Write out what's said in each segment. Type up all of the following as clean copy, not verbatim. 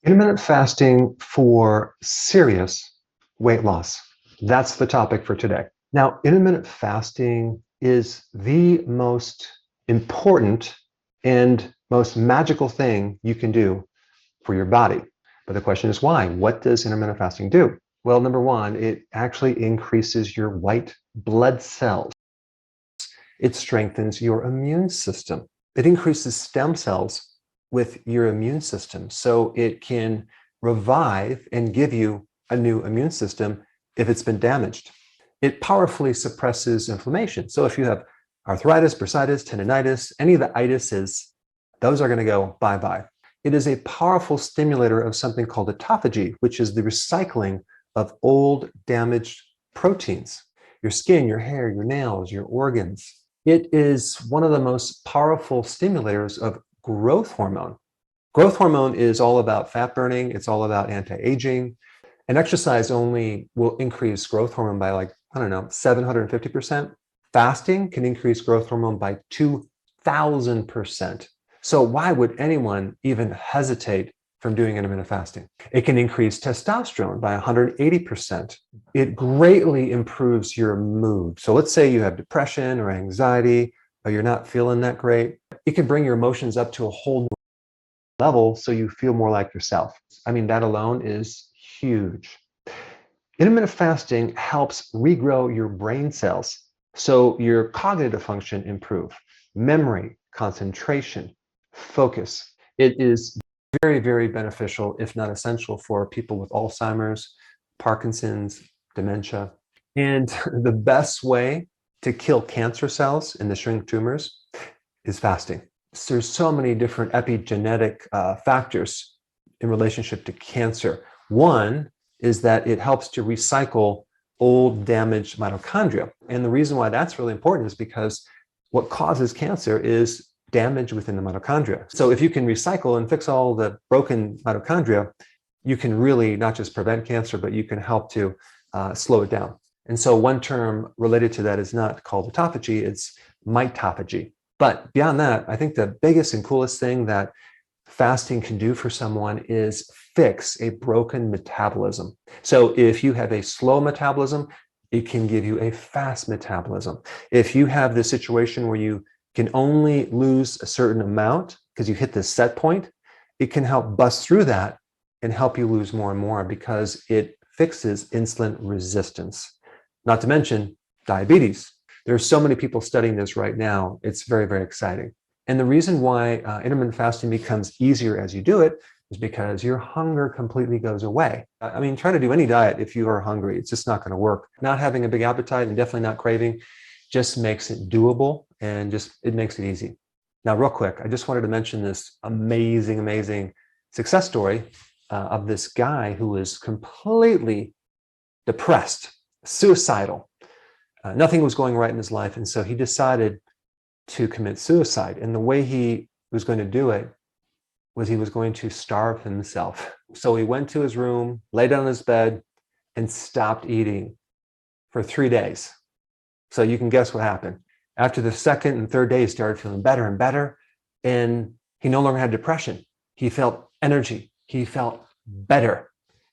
Intermittent fasting for serious weight loss. That's the topic for today. Now, intermittent fasting is the most important and most magical thing you can do for your body. But the question is why? What does intermittent fasting do? Well, number one, it actually increases your white blood cells. It strengthens your immune system. It increases stem cells with your immune system so it can revive and give you a new immune system if it's been damaged. It powerfully suppresses inflammation. So if you have arthritis, bursitis, tendonitis, any of the itises, those are going to go bye-bye. It is a powerful stimulator of something called autophagy, which is the recycling of old damaged proteins. Your skin, your hair, your nails, your organs. It is one of the most powerful stimulators of growth hormone. Growth hormone is all about fat burning. It's all about anti-aging. And exercise only will increase growth hormone by 750%. Fasting can increase growth hormone by 2,000%. So why would anyone even hesitate from doing intermittent fasting? It can increase testosterone by 180%. It greatly improves your mood. So let's say you have depression or anxiety, or you're not feeling that great. It can bring your emotions up to a whole new level so you feel more like yourself. I mean, that alone is huge. Intermittent fasting helps regrow your brain cells so your cognitive function improve, memory, concentration, focus. It is very, very beneficial, if not essential, for people with Alzheimer's, Parkinson's, dementia. And the best way to kill cancer cells and to shrink tumors is fasting. So there's so many different epigenetic factors in relationship to cancer. One is that it helps to recycle old damaged mitochondria. And the reason why that's really important is because what causes cancer is damage within the mitochondria. So if you can recycle and fix all the broken mitochondria, you can really not just prevent cancer, but you can help to slow it down. And so one term related to that is not called autophagy, it's mitophagy. But beyond that, I think the biggest and coolest thing that fasting can do for someone is fix a broken metabolism. So if you have a slow metabolism, it can give you a fast metabolism. If you have this situation where you can only lose a certain amount because you hit this set point, it can help bust through that and help you lose more and more because it fixes insulin resistance. Not to mention diabetes. There are so many people studying this right now. It's very, very exciting. And the reason why intermittent fasting becomes easier as you do it is because your hunger completely goes away. I mean, try to do any diet if you are hungry. It's just not going to work. Not having a big appetite and definitely not craving just makes it doable and it makes it easy. Now, real quick, I just wanted to mention this amazing, amazing success story of this guy who was completely depressed, suicidal. Nothing was going right in his life. And so he decided to commit suicide. And the way he was going to do it was he was going to starve himself. So he went to his room, lay down in his bed, and stopped eating for 3 days. So you can guess what happened. After the second and third day, he started feeling better and better. And he no longer had depression. He felt energy. He felt better.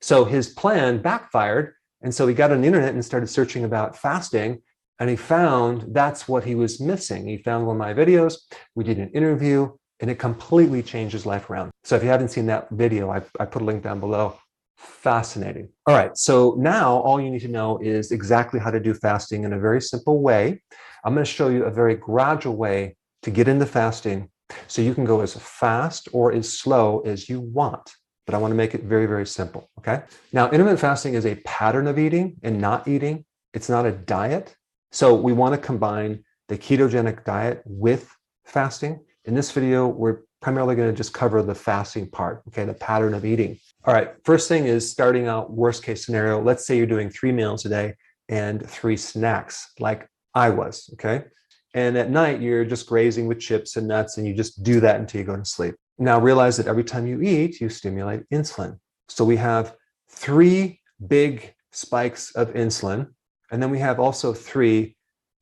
So his plan backfired. And so he got on the internet and started searching about fasting. And he found that's what he was missing. He found one of my videos. We did an interview and it completely changed his life around. So if you haven't seen that video, I put a link down below. Fascinating. All right. So now all you need to know is exactly how to do fasting in a very simple way. I'm going to show you a very gradual way to get into fasting so you can go as fast or as slow as you want. But I want to make it very, very simple. Okay. Now, intermittent fasting is a pattern of eating and not eating. It's not a diet. So we want to combine the ketogenic diet with fasting. In this video, we're primarily going to just cover the fasting part, okay, the pattern of eating. All right, first thing is starting out worst case scenario. Let's say you're doing 3 meals a day and 3 snacks like I was, okay? And at night, you're just grazing with chips and nuts and you just do that until you go to sleep. Now realize that every time you eat, you stimulate insulin. So we have 3 big spikes of insulin. And then we have also 3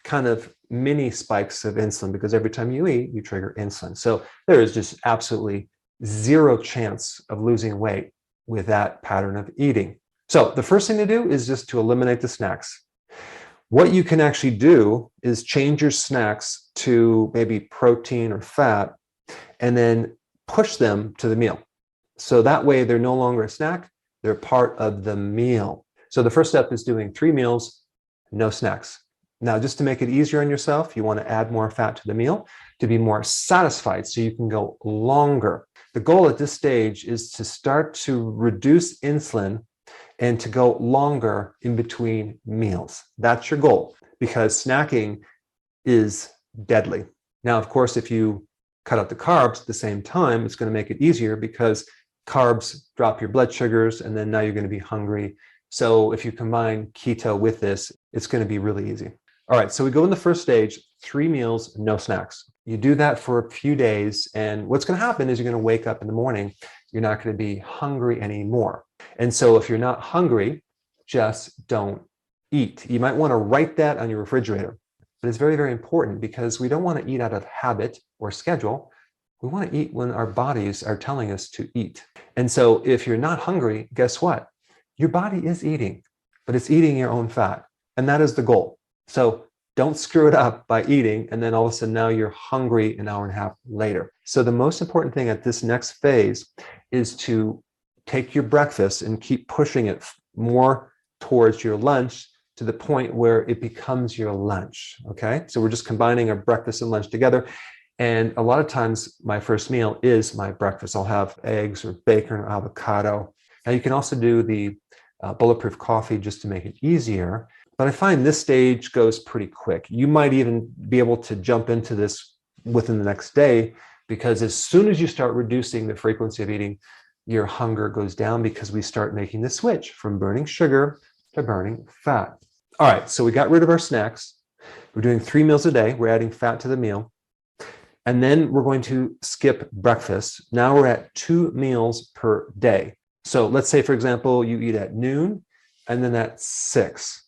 kind of mini spikes of insulin because every time you eat, you trigger insulin. So there is just absolutely zero chance of losing weight with that pattern of eating. So the first thing to do is just to eliminate the snacks. What you can actually do is change your snacks to maybe protein or fat, and then push them to the meal. So that way they're no longer a snack, they're part of the meal. So the first step is doing 3 meals, no snacks. Now, just to make it easier on yourself, you want to add more fat to the meal to be more satisfied so you can go longer. The goal at this stage is to start to reduce insulin and to go longer in between meals. That's your goal, because snacking is deadly. Now, of course, if you cut out the carbs at the same time, it's going to make it easier because carbs drop your blood sugars, and then now you're going to be hungry. So if you combine keto with this, it's going to be really easy. All right, so we go in the first stage, 3 meals, no snacks. You do that for a few days, and what's going to happen is you're going to wake up in the morning, you're not going to be hungry anymore. And so if you're not hungry, just don't eat. You might want to write that on your refrigerator, but it's very, very important because we don't want to eat out of habit or schedule. We want to eat when our bodies are telling us to eat. And so if you're not hungry, guess what? Your body is eating, but it's eating your own fat. And that is the goal. So don't screw it up by eating, and then all of a sudden now you're hungry an hour and a half later. So the most important thing at this next phase is to take your breakfast and keep pushing it more towards your lunch to the point where it becomes your lunch, okay? So we're just combining our breakfast and lunch together. And a lot of times my first meal is my breakfast. I'll have eggs or bacon or avocado. Now you can also do the bulletproof coffee just to make it easier. But I find this stage goes pretty quick. You might even be able to jump into this within the next day, because as soon as you start reducing the frequency of eating, your hunger goes down because we start making the switch from burning sugar to burning fat. All right, so we got rid of our snacks. We're doing 3 meals a day. We're adding fat to the meal. And then we're going to skip breakfast. Now we're at 2 meals per day. So let's say, for example, you eat at noon and then at 6.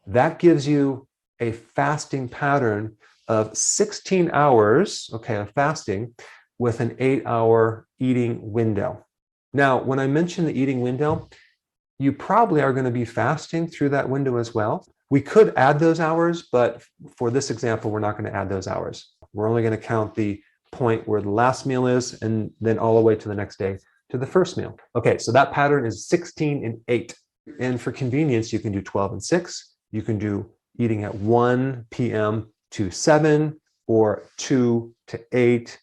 That gives you a fasting pattern of 16 hours, okay, of fasting with an 8-hour eating window. Now, when I mention the eating window, you probably are going to be fasting through that window as well. We could add those hours, but for this example, we're not going to add those hours. We're only going to count the point where the last meal is, and then all the way to the next day to the first meal. Okay, so that pattern is 16 and 8. And for convenience, you can do 12 and 6. You can do eating at 1 p.m. to 7 or 2 to 8.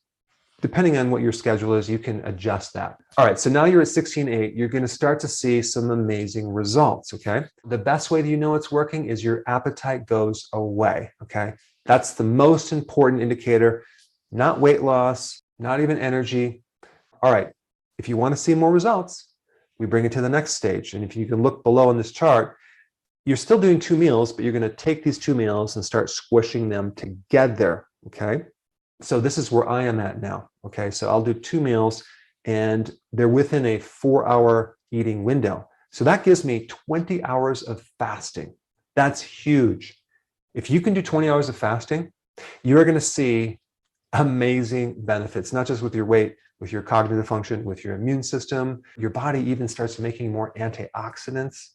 Depending on what your schedule is, you can adjust that. All right, so now you're at 16-8. You're going to start to see some amazing results, okay? The best way that you know it's working is your appetite goes away, okay? That's the most important indicator, not weight loss, not even energy. All right, if you want to see more results, we bring it to the next stage. And if you can look below on this chart, you're still doing 2 meals, but you're going to take these 2 meals and start squishing them together, okay? So this is where I am at now, okay? So I'll do 2 meals, and they're within a 4-hour eating window. So that gives me 20 hours of fasting. That's huge. If you can do 20 hours of fasting, you're going to see amazing benefits, not just with your weight, with your cognitive function, with your immune system. Your body even starts making more antioxidants.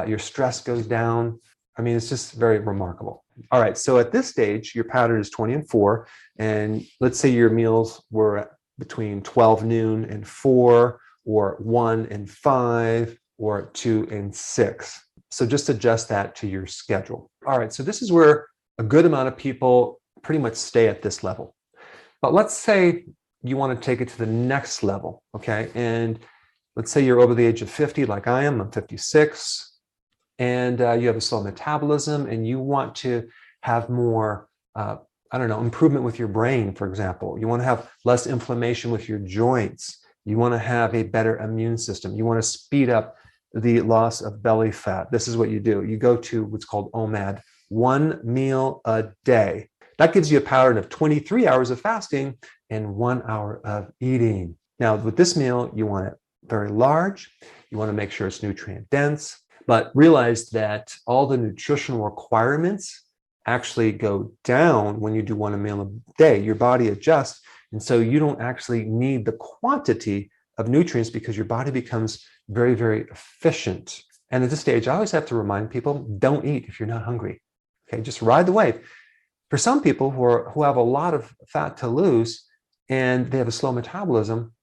Your stress goes down. I mean, it's just very remarkable. All right, so at this stage, your pattern is 20 and 4, and let's say your meals were between 12 noon and 4, or 1 and 5, or 2 and 6. So just adjust that to your schedule. All right, so this is where a good amount of people pretty much stay at this level. But let's say you want to take it to the next level, okay? And let's say you're over the age of 50, like I am. I'm 56. And you have a slow metabolism, and you want to have more, improvement with your brain, for example. You want to have less inflammation with your joints. You want to have a better immune system. You want to speed up the loss of belly fat. This is what you do. You go to what's called OMAD, 1 meal a day. That gives you a pattern of 23 hours of fasting and 1 hour of eating. Now, with this meal, you want it very large. You want to make sure it's nutrient dense. But realize that all the nutritional requirements actually go down when you do 1 meal a day. Your body adjusts And so you don't actually need the quantity of nutrients because your body becomes very, very efficient. And at this stage, I always have to remind people, don't eat if you're not hungry. Okay, just ride the wave. For some people who have a lot of fat to lose and they have a slow metabolism,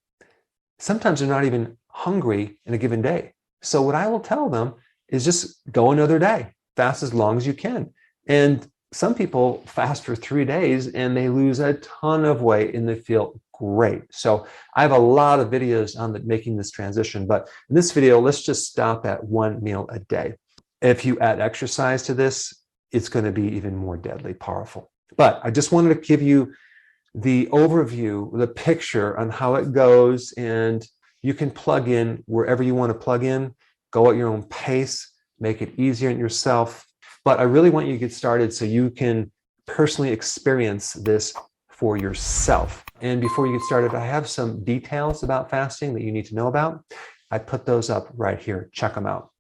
sometimes they're not even hungry in a given day. So what I will tell them is just go another day, fast as long as you can. And some people fast for 3 days and they lose a ton of weight and they feel great. So I have a lot of videos on making this transition, but in this video, let's just stop at 1 meal a day. If you add exercise to this, it's going to be even more deadly powerful. But I just wanted to give you the overview, the picture on how it goes, and you can plug in wherever you want to plug in, go at your own pace, make it easier on yourself. But I really want you to get started so you can personally experience this for yourself. And before you get started, I have some details about fasting that you need to know about. I put those up right here. Check them out.